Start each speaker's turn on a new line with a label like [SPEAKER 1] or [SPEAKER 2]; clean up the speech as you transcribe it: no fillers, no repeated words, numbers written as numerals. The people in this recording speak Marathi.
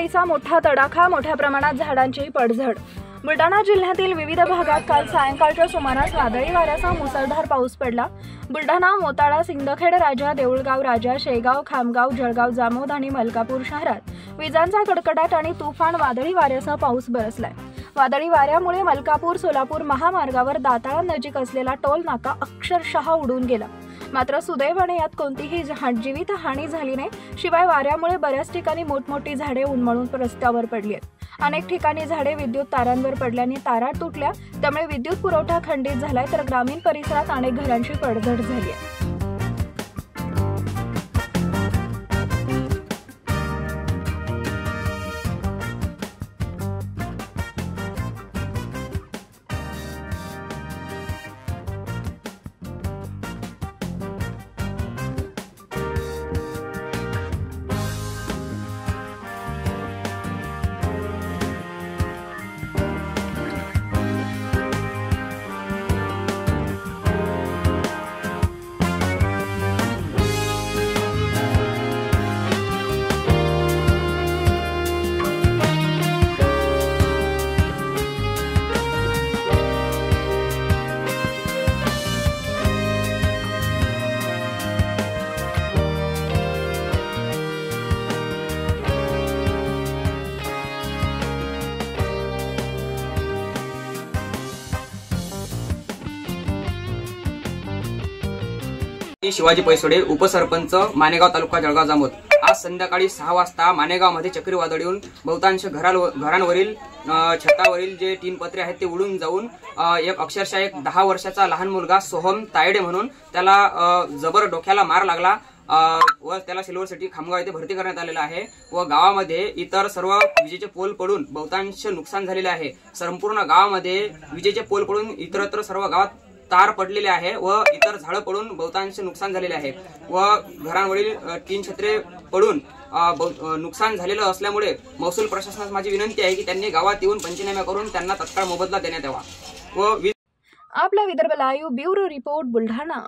[SPEAKER 1] दिवाळीचा मोठा तडाखा, मोठ्या प्रमाणात झाडांची पडझड। बुलढाणा जिल्ह्यातील विविध भागात काल सायंकाळच्या सुमारास वादळी वाऱ्यासह मुसळधार पाऊस पडला। बुलढाणा, मोताळा, सिंदखेड राजा, देऊळगाव राजा, शेगाव, खामगाव, जळगाव, जामोद आणि मलकापूर शहरात विजांचा कडकडाट आणि तुफान वादळी वाऱ्यासह पाऊस बरसलाय। वादळी वाऱ्यामुळे मलकापूर सोलापूर महामार्गावर दाताळानजीक असलेला टोल नाका अक्षरशः उडून गेला। मात्र सुदैवाने यात कोणतीही जीवितहानी झाली नाही। शिवाय वाऱ्यामुळे बऱ्याच ठिकाणी मोठमोठी झाडे उन्मळून रस्त्यावर पडली आहेत। अनेक ठिकाणी झाडे विद्युत तारांवर पडल्याने तारा तुटल्या, त्यामुळे विद्युत पुरवठा खंडित झालाय, तर ग्रामीण परिसरात अनेक घरांची पडझड झाली आहे।
[SPEAKER 2] शिवाजी पैसोडे, उपसरपंच, मानेगाव तालुका, जळगाव जामोद। आज संध्याकाळी 6 वाजता मानेगावमध्ये चक्रीवादळ येऊन बहुतांश घरांवरील छतावरील जे तीन पत्रे आहेत ते उडून जाऊन अक्षरशः एक 10 वर्षाचा लहान मुलगा सोहम तायडे म्हणून त्याला जबर डोक्याला मार लागला व त्याला सिल्वर सिटी खामगाव येथे भरती करण्यात आलेला आहे। व गावामध्ये इतर सर्व विजेचे पोल पडून बहुतांश नुकसान झालेले आहे। संपूर्ण गावामध्ये विजेचे पोल पडून इतरत्र सर्व गावात तार पडलेले आहे व इतर झाडं पडून बहुतांश नुकसान झालेले आहे व घरांवरील 3 छत्रे पडून नुकसान झालेलं असल्यामुळे महसूल प्रशासनास माझी विनंती आहे की त्यांनी गावात येऊन पंचनामे करून त्यांना तत्काळ मोबदला देण्यात यावा। व
[SPEAKER 1] आपला Vidarbha live bureau report, Buldhana.